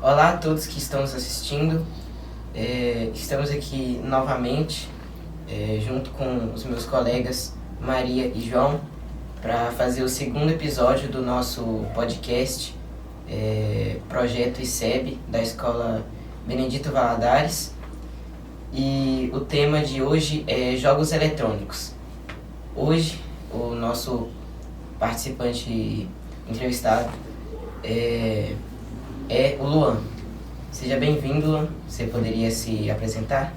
Olá a todos que estão nos assistindo. Estamos aqui novamente, junto com os meus colegas Maria e João, para fazer o segundo episódio do nosso podcast, Projeto ICEB, da Escola Benedito Valadares. E o tema de hoje é jogos eletrônicos. Hoje, o nosso participante entrevistado é o Luan. Seja bem-vindo, Luan. Você poderia se apresentar?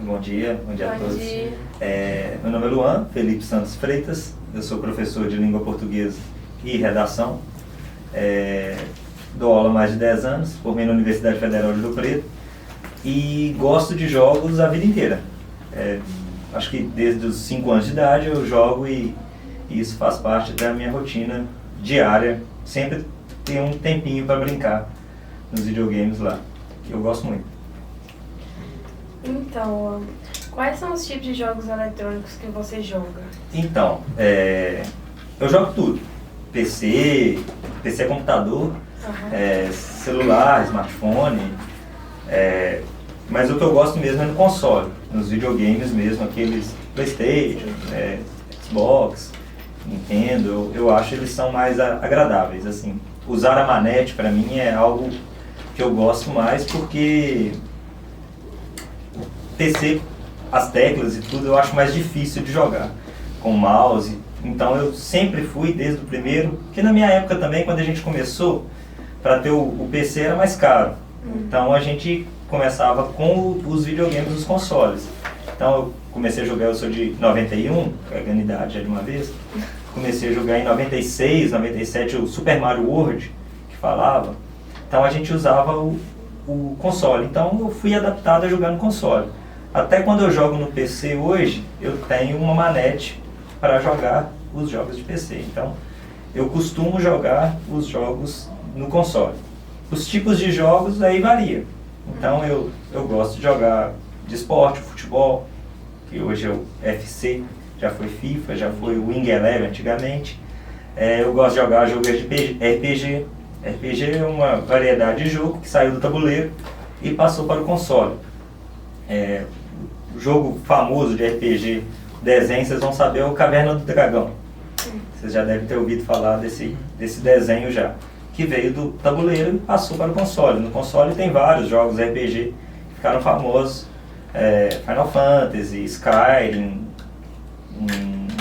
Bom dia a todos. Meu nome é Luan Felipe Santos Freitas, eu sou professor de língua portuguesa e redação. Dou aula há mais de 10 anos, formei na Universidade Federal de Rio Preto e gosto de jogos a vida inteira. Acho que desde os 5 anos de idade eu jogo e isso faz parte da minha rotina diária. Sempre tenho um tempinho para brincar nos videogames lá, que eu gosto muito. Então, quais são os tipos de jogos eletrônicos que você joga? Então, eu jogo tudo. PC computador, celular, smartphone, mas o que eu gosto mesmo é no console, nos videogames mesmo, aqueles PlayStation, Xbox, Nintendo, eu acho que eles são mais agradáveis, assim. Usar a manete para mim é algo que eu gosto mais porque o PC, as teclas e tudo, eu acho mais difícil de jogar com o mouse. Então eu sempre fui desde o primeiro, porque na minha época também, quando a gente começou, para ter o PC era mais caro. Então a gente começava com os videogames dos consoles. Então eu comecei a jogar, eu sou de 91, pegando idade já de uma vez, comecei a jogar em 96, 97 o Super Mario World, que falava. Então a gente usava o console, então eu fui adaptado a jogar no console. Até quando eu jogo no PC hoje, eu tenho uma manete para jogar os jogos de PC. Então eu costumo jogar os jogos no console. Os tipos de jogos aí varia. Então eu gosto de jogar de esporte, futebol, que hoje é o FC, já foi FIFA, já foi o Wing Eleven antigamente. Eu gosto de jogar jogos de RPG. RPG é uma variedade de jogo que saiu do tabuleiro e passou para o console. O jogo famoso de RPG, desenho, vocês vão saber, é o Caverna do Dragão. Vocês já devem ter ouvido falar desse desenho já, que veio do tabuleiro e passou para o console. No console tem vários jogos RPG que ficaram famosos, Final Fantasy, Skyrim.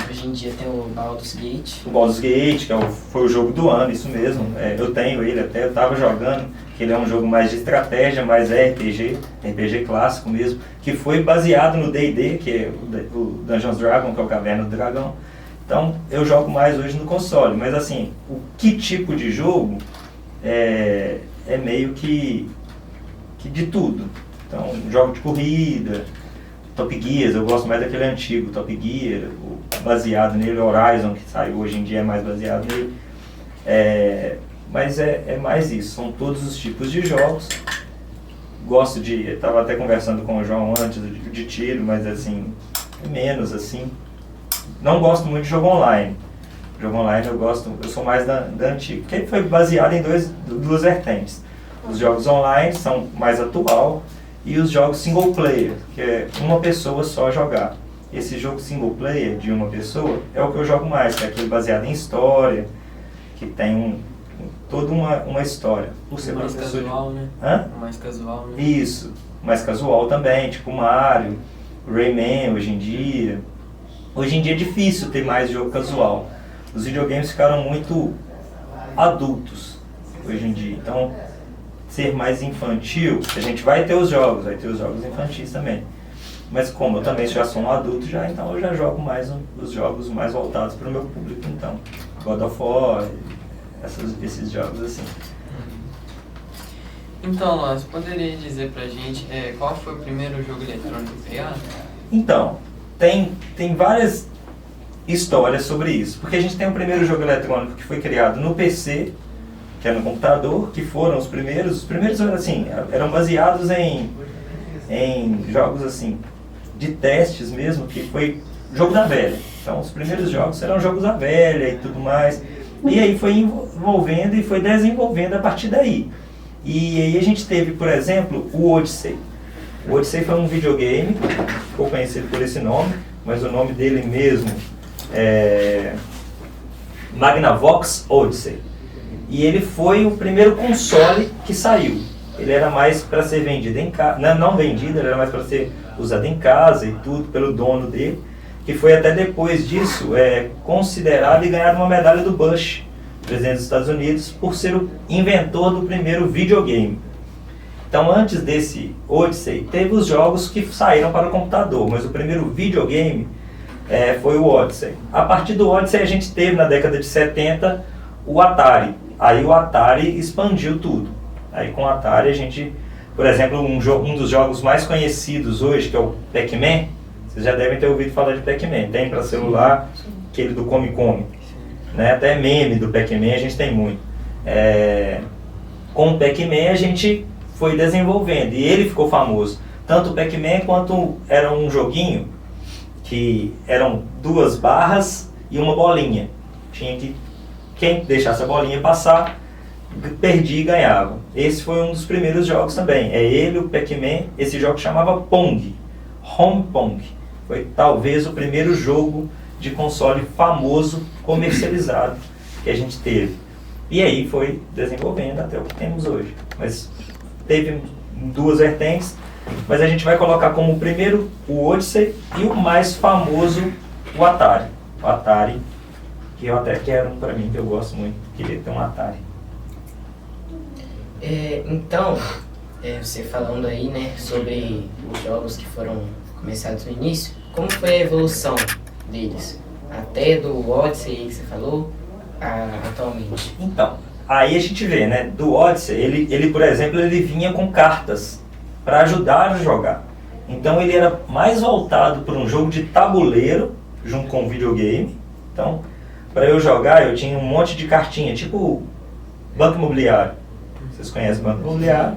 Hoje em dia tem o Baldur's Gate. O Baldur's Gate, que foi o jogo do ano, isso mesmo. Eu tenho ele até, eu estava jogando, que ele é um jogo mais de estratégia, mais RPG clássico mesmo, que foi baseado no D&D, que é o Dungeons Dragon, que é o Caverna do Dragão. Então, eu jogo mais hoje no console, mas assim, que tipo de jogo é meio que de tudo. Então, jogo de corrida, Top Gear, eu gosto mais daquele antigo Top Gear, baseado nele, Horizon, que saiu hoje em dia é mais baseado nele. Mas é mais isso, são todos os tipos de jogos. Gosto eu estava até conversando com o João antes de tiro, mas assim, menos assim. Não gosto muito de jogo online. Jogo online eu sou mais da antiga, porque foi baseado em duas vertentes. Os jogos online são mais atual e os jogos single player, que é uma pessoa só jogar. Esse jogo single player de uma pessoa é o que eu jogo mais, que é aquele baseado em história, que tem toda uma história. Por ser mais casual, né? Hã? Mais casual, né? Isso, mais casual também, tipo Mario, Rayman hoje em dia. Hoje em dia é difícil ter mais jogo casual. Os videogames ficaram muito adultos hoje em dia. Então, ser mais infantil, a gente vai ter os jogos infantis também. Mas como eu também já sou um adulto, então eu já jogo mais os jogos mais voltados para o meu público. Então, God of War, esses jogos assim. Então, Luan, você poderia dizer pra gente qual foi o primeiro jogo eletrônico criado? Então, tem várias histórias sobre isso. Porque a gente tem o primeiro jogo eletrônico que foi criado no PC, que é no computador, que foram os primeiros. Os primeiros assim, eram baseados em jogos assim, de testes mesmo, que foi jogo da velha. Então os primeiros jogos eram jogos da velha e tudo mais. E aí foi envolvendo e foi desenvolvendo a partir daí. E aí a gente teve, por exemplo, o Odyssey. O Odyssey foi um videogame, ficou conhecido por esse nome, mas o nome dele mesmo é Magnavox Odyssey. E ele foi o primeiro console que saiu. Ele era mais para ser vendido em casa, não vendido, ele era mais para ser usado em casa e tudo, pelo dono dele, que foi até depois disso considerado e ganhado uma medalha do Bush, presidente dos Estados Unidos, por ser o inventor do primeiro videogame. Então, antes desse Odyssey, teve os jogos que saíram para o computador, mas o primeiro videogame foi o Odyssey. A partir do Odyssey, a gente teve, na década de 70, o Atari. Aí o Atari expandiu tudo. Aí com o Atari, a gente, por exemplo, um dos jogos mais conhecidos hoje, que é o Pac-Man, vocês já devem ter ouvido falar de Pac-Man. Tem para celular, aquele do Come Come. Né? Até meme do Pac-Man a gente tem muito. Com o Pac-Man a gente foi desenvolvendo e ele ficou famoso. Tanto o Pac-Man quanto era um joguinho que eram 2 barras e uma bolinha. Quem deixasse a bolinha passar, perdia e ganhava. Esse foi um dos primeiros jogos também. É ele, o Pac-Man. Esse jogo chamava Pong, Home Pong. Foi talvez o primeiro jogo de console famoso, comercializado, que a gente teve. E aí foi desenvolvendo até o que temos hoje. Mas teve 2 vertentes, mas a gente vai colocar como o primeiro o Odyssey e o mais famoso o Atari. O Atari, que eu até quero um para mim, que eu gosto muito, queria ter um Atari. Então, você falando aí, né, sobre os jogos que foram começados no início, como foi a evolução deles? Até do Odyssey que você falou, atualmente. Então, aí a gente vê, né, do Odyssey, ele por exemplo, ele vinha com cartas para ajudar a jogar. Então ele era mais voltado para um jogo de tabuleiro, junto com o videogame. Então, para eu jogar, eu tinha um monte de cartinha, tipo Banco Imobiliário. Vocês conhecem Banco Imobiliário?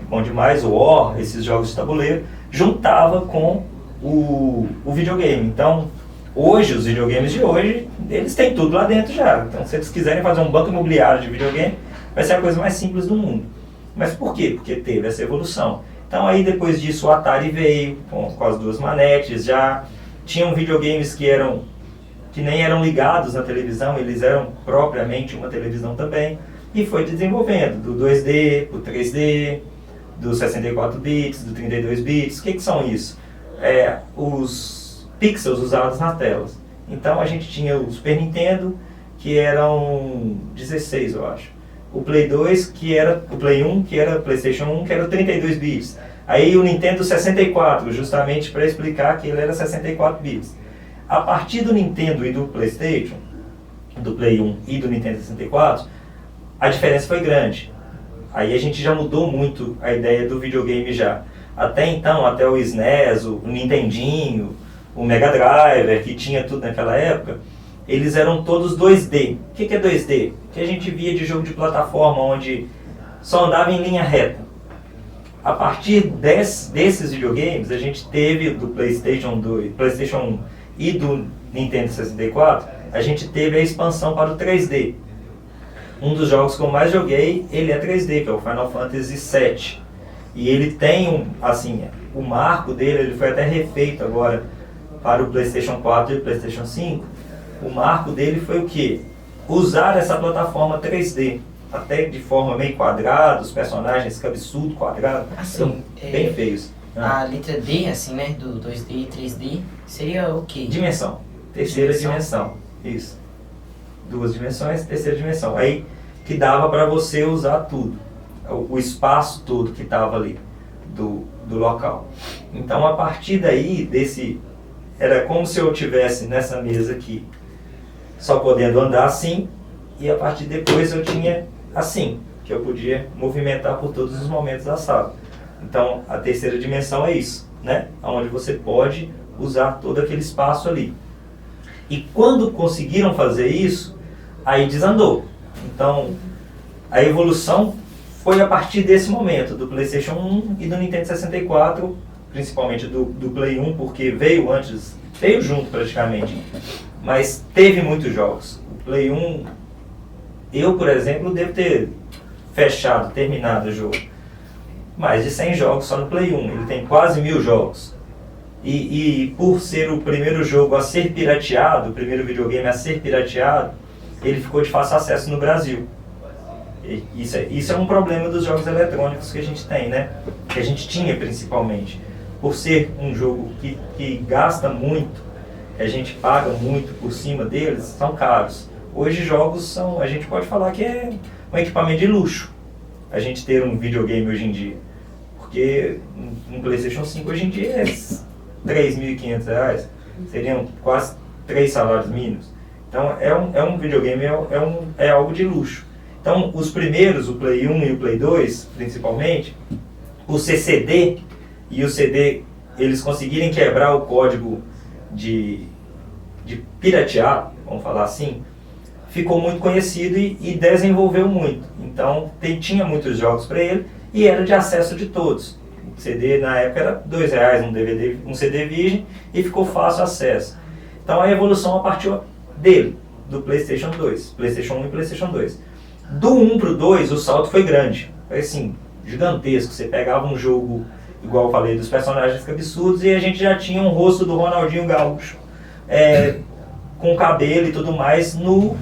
Bom demais, o War, esses jogos de tabuleiro, juntava com o videogame. Então, hoje, os videogames de hoje, eles têm tudo lá dentro já. Então, se eles quiserem fazer um banco imobiliário de videogame, vai ser a coisa mais simples do mundo. Mas por quê? Porque teve essa evolução. Então, aí depois disso, o Atari veio com as 2 manetes. Já tinham videogames que nem eram ligados na televisão, eles eram propriamente uma televisão também. E foi desenvolvendo do 2D para o 3D, do 64 bits, do 32 bits. O que são isso? Os pixels usados nas telas. Então a gente tinha o Super Nintendo, que eram 16, eu acho. O Play 2, que era o Play 1, que era o PlayStation 1, que era 32 bits. Aí o Nintendo 64, justamente para explicar que ele era 64 bits. A partir do Nintendo e do PlayStation, do Play 1 e do Nintendo 64, a diferença foi grande. Aí a gente já mudou muito a ideia do videogame já. Até então, até o SNES, o Nintendinho, o Mega Drive, que tinha tudo naquela época, eles eram todos 2D. O que é 2D? Que a gente via de jogo de plataforma, onde só andava em linha reta. A partir desses videogames, a gente teve do PlayStation 1 e do Nintendo 64, a gente teve a expansão para o 3D. Um dos jogos que eu mais joguei, ele é 3D, que é o Final Fantasy VII. E ele tem o marco dele, ele foi até refeito agora para o PlayStation 4 e o PlayStation 5. O marco dele foi o quê? Usar essa plataforma 3D, até de forma meio quadrada, os personagens cabeçudo, quadrado, Assim, bem feios. A letra D, assim, né, do 2D e 3D, seria o quê? Dimensão. Terceira dimensão. Isso. 2 dimensões, terceira dimensão. Aí que dava para você usar tudo. O espaço todo que estava ali do local. Então, a partir daí, era como se eu estivesse nessa mesa aqui, só podendo andar assim, e a partir depois eu tinha assim, que eu podia movimentar por todos os momentos da sala. Então, a terceira dimensão é isso, né? Onde você pode usar todo aquele espaço ali. E quando conseguiram fazer isso, aí desandou. Então, a evolução foi a partir desse momento, do PlayStation 1 e do Nintendo 64, principalmente do Play 1, porque veio junto praticamente, mas teve muitos jogos. O Play 1, eu, por exemplo, devo ter fechado, terminado o jogo. Mais de 100 jogos só no Play 1, ele tem quase 1000 jogos. E por ser o primeiro jogo a ser pirateado, o primeiro videogame a ser pirateado, ele ficou de fácil acesso no Brasil. Isso é um problema dos jogos eletrônicos que a gente tem, né? Que a gente tinha principalmente. Por ser um jogo que gasta muito, a gente paga muito por cima deles, são caros. Hoje jogos a gente pode falar que é um equipamento de luxo, a gente ter um videogame hoje em dia. Porque um PlayStation 5 hoje em dia é R$3.500, seriam quase 3 salários mínimos. Então é um videogame, é algo de luxo. Então os primeiros, o Play 1 e o Play 2 principalmente, o CCD e o CD, eles conseguirem quebrar o código de piratear, vamos falar assim, ficou muito conhecido e desenvolveu muito. Então tinha muitos jogos para ele e era de acesso de todos. O CD na época era R$2, um DVD, um CD virgem, e ficou fácil acesso. Então a evolução partiu dele, do PlayStation 2, PlayStation 1 e PlayStation 2. Do 1 para o 2 o salto foi grande, foi assim, gigantesco. Você pegava um jogo, igual eu falei, dos personagens absurdos, e a gente já tinha um rosto do Ronaldinho Gaúcho, com cabelo e tudo mais no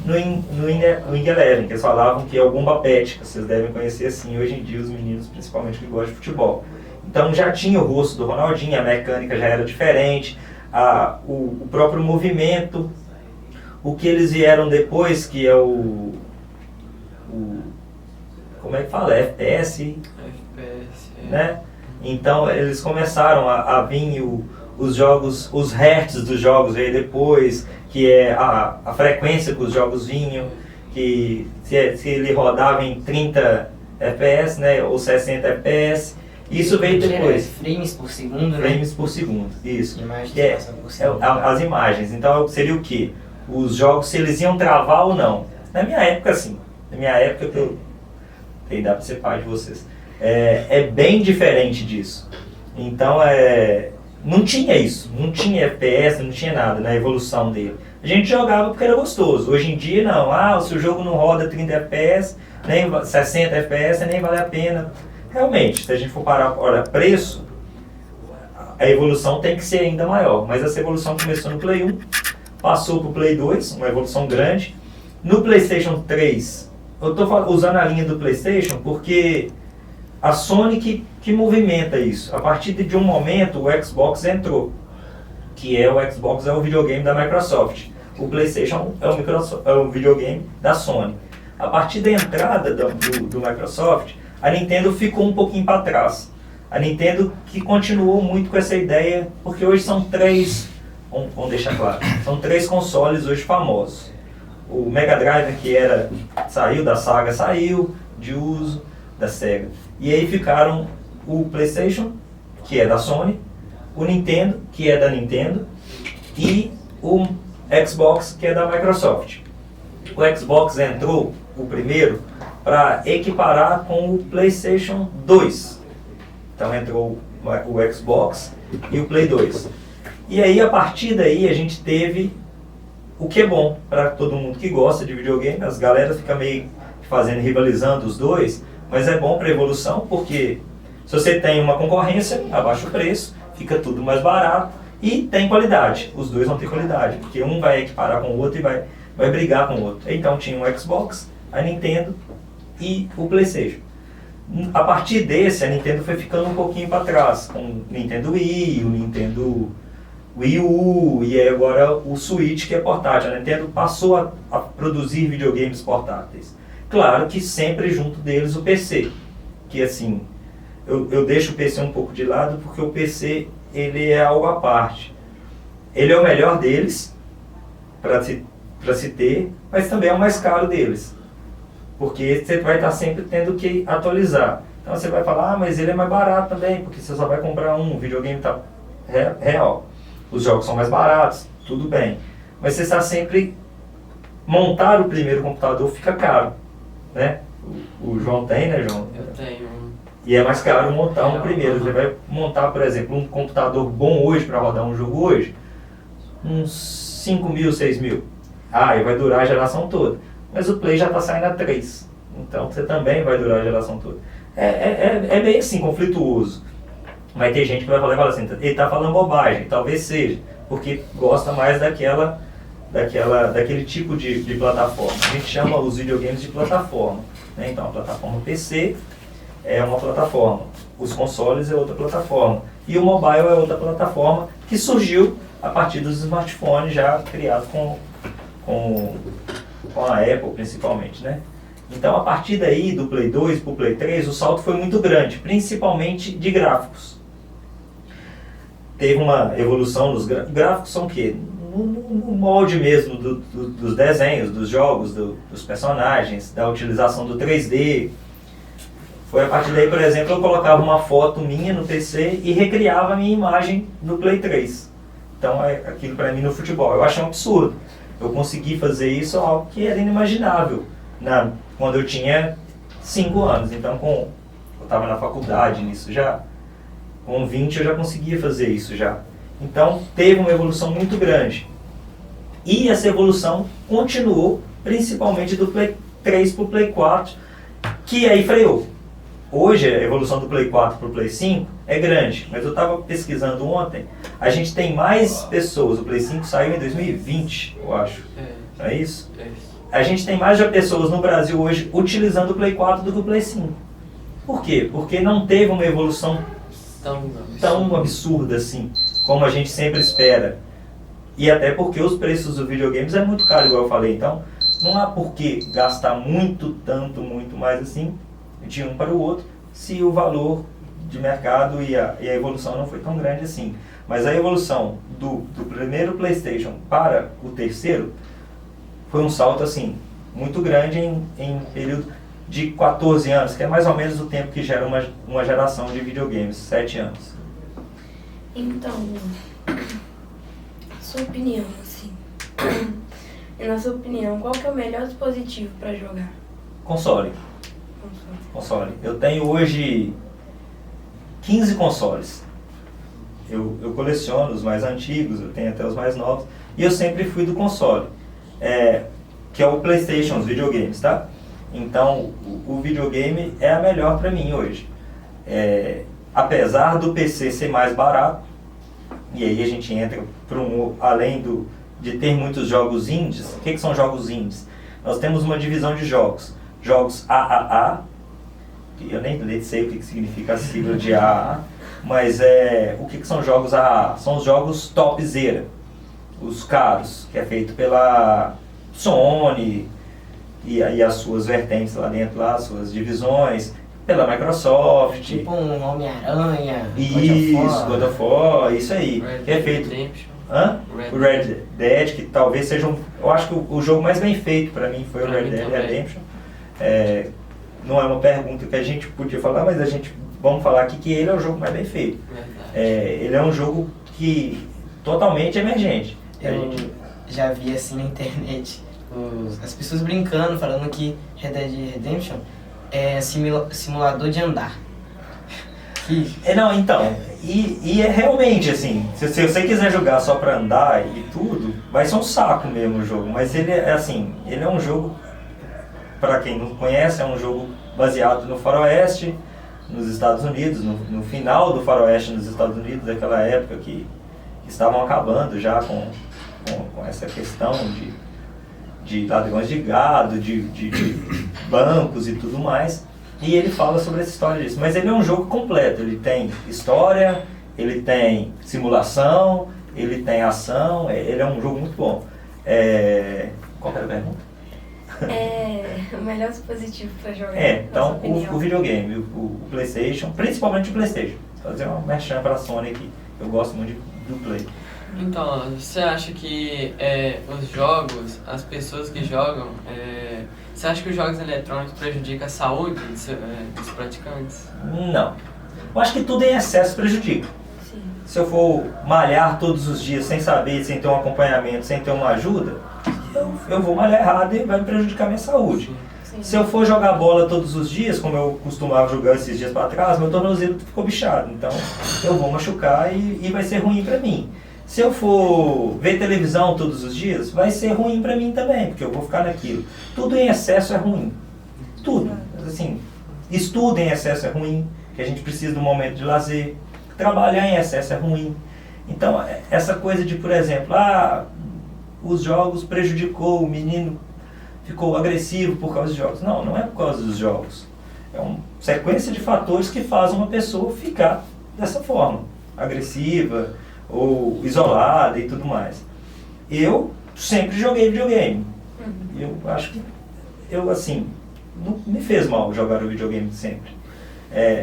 Wing Eleven, que eles falavam que é o Bomba Pet, que vocês devem conhecer assim hoje em dia, os meninos principalmente que gostam de futebol. Então já tinha o rosto do Ronaldinho, a mecânica já era diferente, o próprio movimento. O que eles vieram depois, que é como é que fala? FPS, né? Então eles começaram a vir os jogos, os hertz dos jogos veio depois, que é a frequência que os jogos vinham, que se ele rodava em 30 FPS, né, ou 60 FPS, isso veio depois. Frames por segundo, né? Frames por segundo, isso. Imagens Que por segundo. as imagens. Então seria o quê? Os jogos, se eles iam travar ou não. Na minha época, sim. Na minha época, dá para ser pai de vocês. É bem diferente disso. Então, não tinha isso. Não tinha FPS, não tinha nada na evolução dele. A gente jogava porque era gostoso. Hoje em dia, não. Se o jogo não roda 30 FPS, nem 60 FPS, nem vale a pena. Realmente, se a gente for parar para preço, a evolução tem que ser ainda maior. Mas essa evolução começou no Play 1, passou para o Play 2, uma evolução grande. No PlayStation 3, eu estou usando a linha do PlayStation porque a Sony que movimenta isso. A partir de um momento, o Xbox entrou, que o Xbox é o videogame da Microsoft. O PlayStation é o videogame da Sony. A partir da entrada do Microsoft, a Nintendo ficou um pouquinho para trás. A Nintendo que continuou muito com essa ideia, porque hoje são vamos deixar claro, são 3 consoles hoje famosos. O Mega Drive, que saiu da saga, saiu de uso da Sega. E aí ficaram o PlayStation, que é da Sony, o Nintendo, que é da Nintendo, e o Xbox, que é da Microsoft. O Xbox entrou, o primeiro, para equiparar com o PlayStation 2. Então entrou o Xbox e o Play 2. E aí, a partir daí, a gente teve o que é bom para todo mundo que gosta de videogame. As galeras ficam meio rivalizando os dois, mas é bom para a evolução, porque se você tem uma concorrência, abaixa o preço, fica tudo mais barato e tem qualidade. Os dois vão ter qualidade, porque um vai equiparar com o outro e vai brigar com o outro. Então tinha o Xbox, a Nintendo e o PlayStation. A partir desse, a Nintendo foi ficando um pouquinho para trás, com o Nintendo Wii, o Nintendo Wii U e agora o Switch, que é portátil. A Nintendo passou a produzir videogames portáteis. Claro que sempre junto deles o PC, que assim, eu deixo o PC um pouco de lado porque o PC ele é algo à parte. Ele é o melhor deles para se ter, mas também é o mais caro deles, porque você vai estar sempre tendo que atualizar. Então você vai falar, mas ele é mais barato também, porque você só vai comprar o videogame tá real. Os jogos são mais baratos, tudo bem. Mas você está sempre... Montar o primeiro computador fica caro, né? O João tem, né, João? Eu tenho. E é mais caro montar um primeiro. Você vai montar, por exemplo, um computador bom hoje para rodar um jogo hoje, uns 5 mil, 6 mil. E vai durar a geração toda. Mas o Play já está saindo a 3. Então você também vai durar a geração toda. É bem assim, conflituoso. Vai ter gente que vai falar assim, ele está falando bobagem, talvez seja, porque gosta mais daquele tipo de plataforma. A gente chama os videogames de plataforma, né? Então a plataforma PC é uma plataforma, os consoles é outra plataforma, e o mobile é outra plataforma que surgiu a partir dos smartphones já criados com a Apple principalmente, né? Então a partir daí, do Play 2 para o Play 3, o salto foi muito grande, principalmente de gráficos. Teve uma evolução nos gráficos, são o quê? No molde mesmo dos desenhos, dos jogos, dos personagens, da utilização do 3D. Foi a partir daí, por exemplo, eu colocava uma foto minha no PC e recriava a minha imagem no Play 3. Então, aquilo para mim no futebol, eu achei um absurdo. Eu consegui fazer isso, algo que era inimaginável quando eu tinha 5 anos. Então, eu estava na faculdade nisso já. Com 20 eu já conseguia fazer isso já. Então, teve uma evolução muito grande. E essa evolução continuou, principalmente do Play 3 para o Play 4, que aí freou. Hoje, a evolução do Play 4 para o Play 5 é grande, mas eu estava pesquisando ontem, a gente tem mais pessoas, o Play 5 saiu em 2020, eu acho, não é isso? A gente tem mais pessoas no Brasil hoje utilizando o Play 4 do que o Play 5. Por quê? Porque não teve uma evolução tão absurda assim, como a gente sempre espera. E até porque os preços dos videogames é muito caro, igual eu falei. Então, não há por que gastar muito mais assim, de um para o outro, se o valor de mercado e a evolução não foi tão grande assim. Mas a evolução do primeiro PlayStation para o terceiro foi um salto assim, muito grande em período de 14 anos, que é mais ou menos o tempo que gera uma geração de videogames, 7 anos. Então, sua opinião, assim, e na sua opinião, qual que é o melhor dispositivo para jogar? Console. Eu tenho hoje 15 consoles. Eu coleciono os mais antigos, eu tenho até os mais novos, e eu sempre fui do console, que é o PlayStation, os videogames, tá? Então, o videogame é a melhor para mim hoje. Apesar do PC ser mais barato, e aí a gente entra para além de ter muitos jogos indies. O que são jogos indies? Nós temos uma divisão de jogos. Jogos AAA, que eu nem sei o que significa a sigla de AAA, mas o que são jogos AAA? São os jogos topzera, os caros, que é feito pela Sony, e aí as suas vertentes lá dentro, as suas divisões, pela Microsoft. Tipo um Homem-Aranha, God of War, isso aí. Que é feito. O Red Dead, que talvez seja eu acho que o jogo mais bem feito para mim foi o Red Dead Redemption. Não é uma pergunta que a gente podia falar, mas vamos falar aqui que ele é o jogo mais bem feito. Ele é um jogo que totalmente emergente. Eu já vi assim na internet as pessoas brincando, falando que Red Dead Redemption é simulador de andar. Não, então, e é realmente assim, se você quiser jogar só pra andar e tudo, vai ser um saco mesmo o jogo, mas ele é um jogo, pra quem não conhece, é um jogo baseado no faroeste, nos Estados Unidos, no final do faroeste nos Estados Unidos, daquela época que estavam acabando já com essa questão de ladrões de gado, de bancos e tudo mais. E ele fala sobre essa história disso. Mas ele é um jogo completo. Ele tem história, ele tem simulação, ele tem ação. Ele é um jogo muito bom. Qual era a pergunta? O melhor dispositivo para jogar. Então o videogame, o PlayStation, principalmente o PlayStation. Vou fazer uma merchan para a Sony aqui. Eu gosto muito do Play. Então, você acha que os jogos, as pessoas que jogam, você acha que os jogos eletrônicos prejudicam a saúde dos praticantes? Não. Eu acho que tudo em excesso prejudica. Sim. Se eu for malhar todos os dias sem saber, sem ter um acompanhamento, sem ter uma ajuda, eu vou malhar errado e vai me prejudicar a minha saúde. Sim. Se eu for jogar bola todos os dias, como eu costumava jogar esses dias para trás, meu tornozelo ficou bichado. Então eu vou machucar e vai ser ruim para mim. Se eu for ver televisão todos os dias, vai ser ruim para mim também, porque eu vou ficar naquilo. Tudo em excesso é ruim. Tudo. Assim, estudo em excesso é ruim, que a gente precisa de um momento de lazer. Trabalhar em excesso é ruim. Então, essa coisa de, por exemplo, os jogos prejudicou, o menino ficou agressivo por causa dos jogos. Não, não é por causa dos jogos. É uma sequência de fatores que faz uma pessoa ficar dessa forma, agressiva ou isolada e tudo mais. Eu sempre joguei videogame. Eu acho que, assim, não me fez mal jogar o videogame sempre.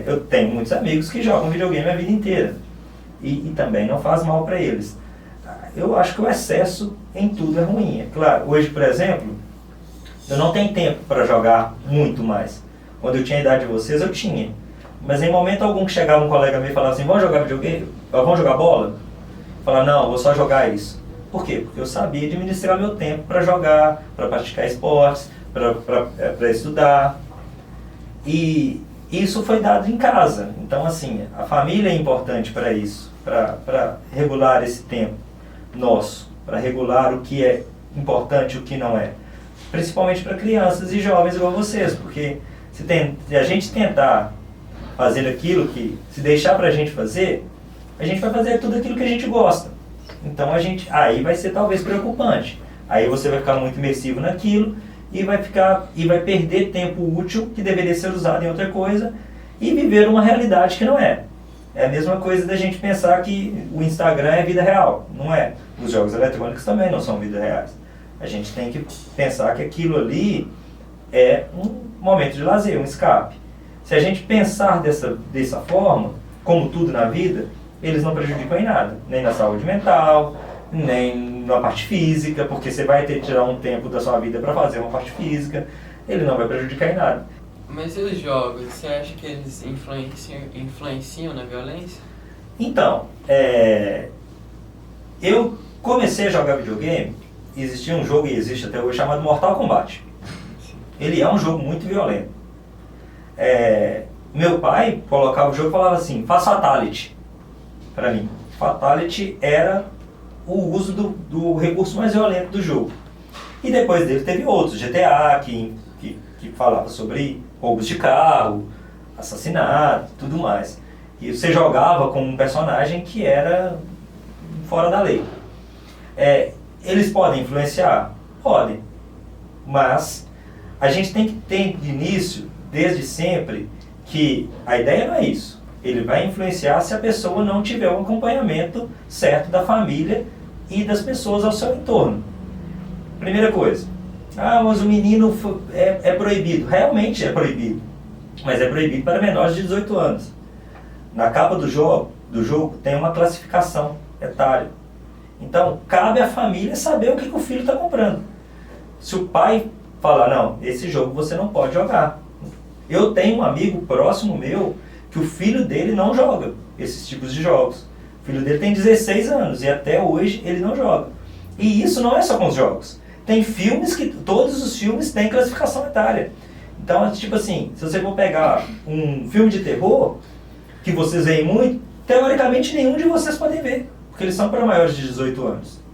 Eu tenho muitos amigos que jogam videogame a vida inteira. E também não faz mal para eles. Eu acho que o excesso em tudo é ruim. É claro, hoje, por exemplo, eu não tenho tempo para jogar muito mais. Quando eu tinha a idade de vocês, eu tinha. Mas em momento algum que chegava um colega meu e falava assim, vamos jogar videogame? Vamos jogar bola? Eu falava, não, vou só jogar isso. Por quê? Porque eu sabia administrar meu tempo para jogar, para praticar esportes, para estudar. E isso foi dado em casa. Então, assim, a família é importante para isso, para regular esse tempo nosso, para regular o que é importante e o que não é. Principalmente para crianças e jovens igual vocês, porque se a gente tentar fazer aquilo que, se deixar para a gente vai fazer tudo aquilo que a gente gosta. Então, aí vai ser talvez preocupante. Aí você vai ficar muito imersivo naquilo e vai perder tempo útil que deveria ser usado em outra coisa e viver uma realidade que não é. É a mesma coisa da gente pensar que o Instagram é vida real. Não é. Os jogos eletrônicos também não são vida reais. A gente tem que pensar que aquilo ali é um momento de lazer, um escape. Se a gente pensar dessa forma, como tudo na vida, eles não prejudicam em nada. Nem na saúde mental, nem na parte física, porque você vai ter que tirar um tempo da sua vida para fazer uma parte física. Ele não vai prejudicar em nada. Mas e os jogos? Você acha que eles influenciam na violência? Então, eu comecei a jogar videogame, existia um jogo e existe até hoje chamado Mortal Kombat. Ele é um jogo muito violento. Meu pai colocava o jogo e falava assim, faz Fatality para mim. Fatality era o uso do recurso mais violento do jogo. E depois dele teve outros, GTA, que falava sobre roubos de carro, assassinato, tudo mais. E você jogava com um personagem que era fora da lei. Eles podem influenciar? Podem. Mas a gente tem que ter de início, desde sempre, que a ideia não é isso. Ele vai influenciar se a pessoa não tiver um acompanhamento certo da família e das pessoas ao seu entorno. Primeira coisa, mas o menino é proibido. Realmente é proibido, mas é proibido para menores de 18 anos. Na capa do jogo tem uma classificação etária. Então, cabe à família saber o que o filho está comprando. Se o pai falar, não, esse jogo você não pode jogar. Eu tenho um amigo próximo meu que o filho dele não joga esses tipos de jogos. O filho dele tem 16 anos e até hoje ele não joga. E isso não é só com os jogos. Tem filmes todos os filmes têm classificação etária. Então, tipo assim, se você for pegar um filme de terror, que vocês veem muito, teoricamente nenhum de vocês podem ver, porque eles são para maiores de 18 anos.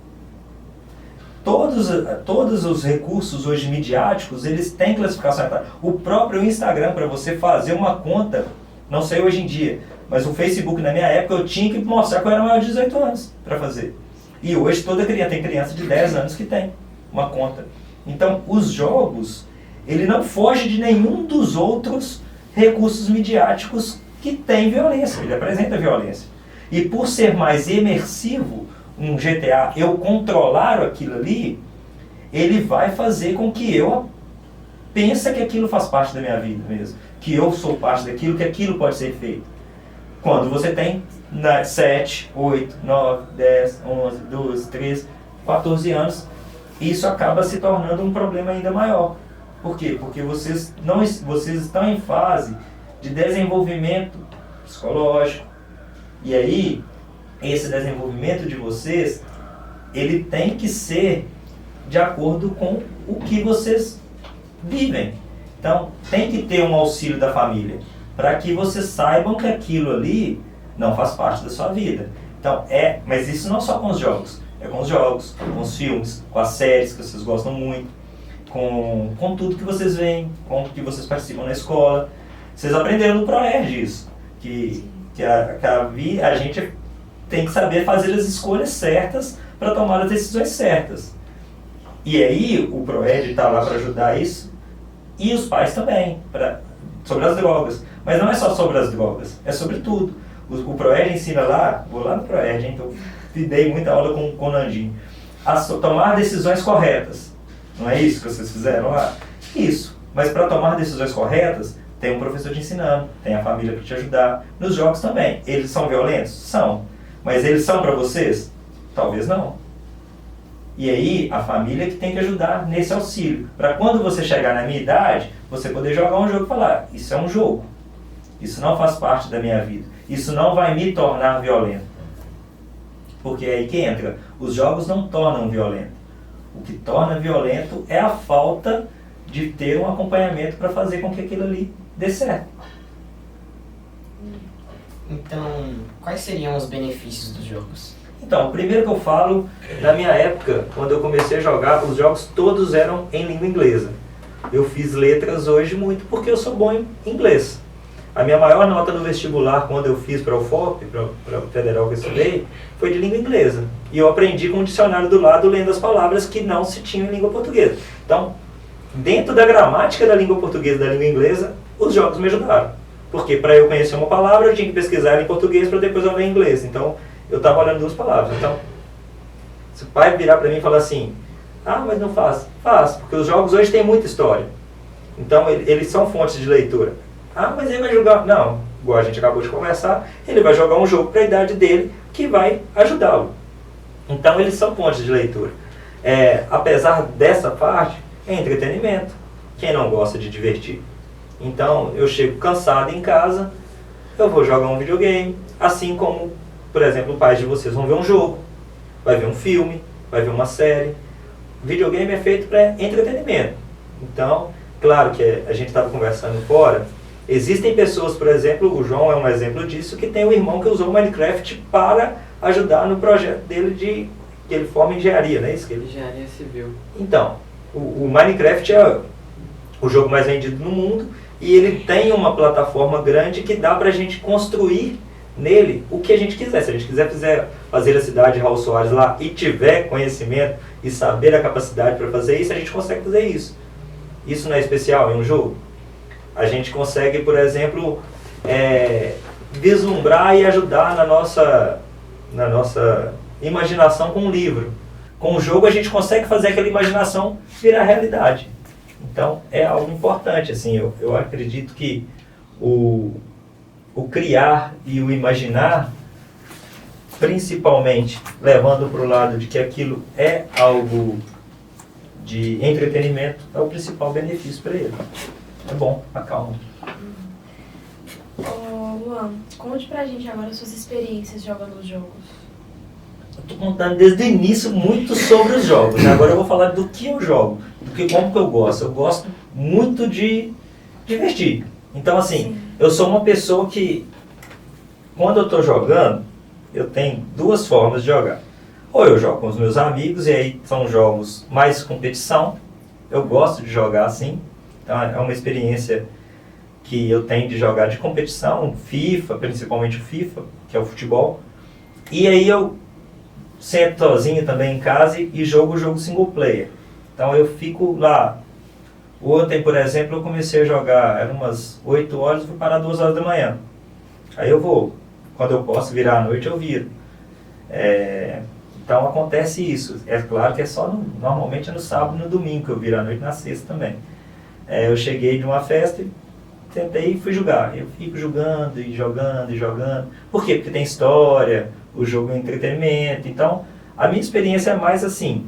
Todos os recursos hoje midiáticos, eles têm classificação etária. O próprio Instagram, para você fazer uma conta, não sei hoje em dia, mas o Facebook na minha época eu tinha que mostrar que eu era maior de 18 anos para fazer. E hoje tem criança de 10 anos que tem uma conta. Então, os jogos, ele não foge de nenhum dos outros recursos midiáticos que tem violência, ele apresenta violência. E por ser mais imersivo, um GTA, eu controlar aquilo ali, ele vai fazer com que eu pense que aquilo faz parte da minha vida mesmo, que eu sou parte daquilo, que aquilo pode ser feito. Quando você tem 7, 8, 9, 10, 11, 12, 13, 14 anos, isso acaba se tornando um problema ainda maior. Por quê? Porque vocês estão em fase de desenvolvimento psicológico. E aí, esse desenvolvimento de vocês, ele tem que ser de acordo com o que vocês vivem. Então, tem que ter um auxílio da família, para que vocês saibam que aquilo ali não faz parte da sua vida. Então, mas isso não só com os jogos, é com os jogos, com os filmes, com as séries que vocês gostam muito, com tudo que vocês veem, com o que vocês participam na escola. Vocês aprenderam no ProERD isso, que a gente tem que saber fazer as escolhas certas para tomar as decisões certas. E aí o ProERD está lá para ajudar isso, e os pais também, sobre as drogas. Mas não é só sobre as drogas, é sobre tudo. O ProERD ensina lá, vou lá no ProERD, então dei muita aula com o Nandinho, a tomar decisões corretas. Não é isso que vocês fizeram lá? Isso. Mas para tomar decisões corretas, tem um professor te ensinando, tem a família para te ajudar. Nos jogos também. Eles são violentos? São. Mas eles são para vocês? Talvez não. E aí, a família que tem que ajudar nesse auxílio. Para quando você chegar na minha idade, você poder jogar um jogo e falar, isso é um jogo. Isso não faz parte da minha vida. Isso não vai me tornar violento. Porque é aí que entra. Os jogos não tornam violento. O que torna violento é a falta de ter um acompanhamento para fazer com que aquilo ali dê certo. Então, quais seriam os benefícios dos jogos? Então, o primeiro que eu falo, na minha época, quando eu comecei a jogar, os jogos todos eram em língua inglesa. Eu fiz letras hoje muito porque eu sou bom em inglês. A minha maior nota no vestibular, quando eu fiz para o UFOP, para o federal que eu estudei, foi de língua inglesa. E eu aprendi com um dicionário do lado, lendo as palavras que não se tinham em língua portuguesa. Então, dentro da gramática da língua portuguesa e da língua inglesa, os jogos me ajudaram. Porque para eu conhecer uma palavra, eu tinha que pesquisar ela em português para depois eu ler em inglês. Então, eu estava olhando duas palavras. Então, se o pai virar para mim e falar assim, mas não faz. Faz, porque os jogos hoje têm muita história. Então, eles são fontes de leitura. Mas ele vai jogar... Não, igual a gente acabou de conversar, ele vai jogar um jogo para a idade dele que vai ajudá-lo. Então, eles são fontes de leitura. Apesar dessa parte, é entretenimento. Quem não gosta de divertir? Então, eu chego cansado em casa, eu vou jogar um videogame, assim como, por exemplo, os pais de vocês vão ver um jogo, vai ver um filme, vai ver uma série. Videogame é feito para entretenimento. Então, claro que a gente estava conversando fora, existem pessoas, por exemplo, o João é um exemplo disso, que tem um irmão que usou o Minecraft para ajudar no projeto dele que ele forma engenharia, não é isso? Engenharia civil. Então, o Minecraft é o jogo mais vendido no mundo e ele tem uma plataforma grande que dá para a gente construir nele o que a gente quiser. Se a gente quiser fazer a cidade de Raul Soares lá e tiver conhecimento e saber a capacidade para fazer isso, a gente consegue fazer isso. Isso não é especial em um jogo? A gente consegue, por exemplo, vislumbrar e ajudar na nossa imaginação com um livro. Com o jogo a gente consegue fazer aquela imaginação virar realidade. Então é algo importante. Assim, eu acredito que o criar e o imaginar, principalmente levando para o lado de que aquilo é algo de entretenimento, é o principal benefício para ele. É bom, acalma. Luan, conte pra gente agora suas experiências jogando os jogos. Eu tô contando desde o início muito sobre os jogos, né? Agora eu vou falar do que eu jogo, como que eu gosto. Eu gosto muito de divertir. Então assim, eu sou uma pessoa que, quando eu tô jogando, eu tenho duas formas de jogar. Ou eu jogo com os meus amigos, e aí são jogos mais competição. Eu gosto de jogar assim. Então é uma experiência que eu tenho de jogar de competição, FIFA, principalmente o FIFA, que é o futebol. E aí eu sento sozinho também em casa e jogo o jogo single player. Então eu fico lá. Ontem, por exemplo, eu comecei a jogar, eram umas 8 horas, fui parar 2 horas da manhã. Aí eu vou, quando eu posso virar à noite, eu viro. Então acontece isso. É claro que normalmente é no sábado e no domingo que eu viro à noite, na sexta também. Eu cheguei de uma festa e tentei e fui jogar. Eu fico jogando e jogando e jogando. Por quê? Porque tem história, o jogo é entretenimento. Então, a minha experiência é mais assim,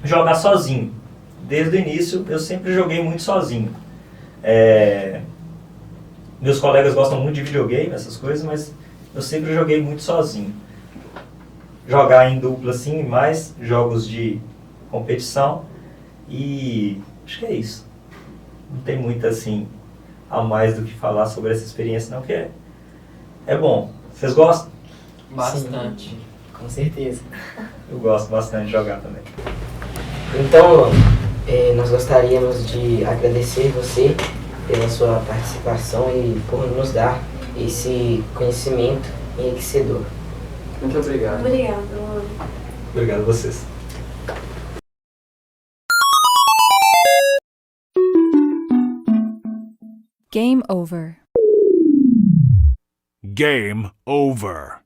jogar sozinho. Desde o início, eu sempre joguei muito sozinho. Meus colegas gostam muito de videogame, essas coisas, mas eu sempre joguei muito sozinho. Jogar em dupla, assim, mais jogos de competição. E acho que é isso. Não tem muito, assim, a mais do que falar sobre essa experiência, não, que é bom. Vocês gostam? Bastante. Sim, com certeza. Eu gosto bastante de jogar também. Então, Nós gostaríamos de agradecer você pela sua participação e por nos dar esse conhecimento enriquecedor. Muito obrigado. Obrigada. Obrigado a vocês. Game over. Game over.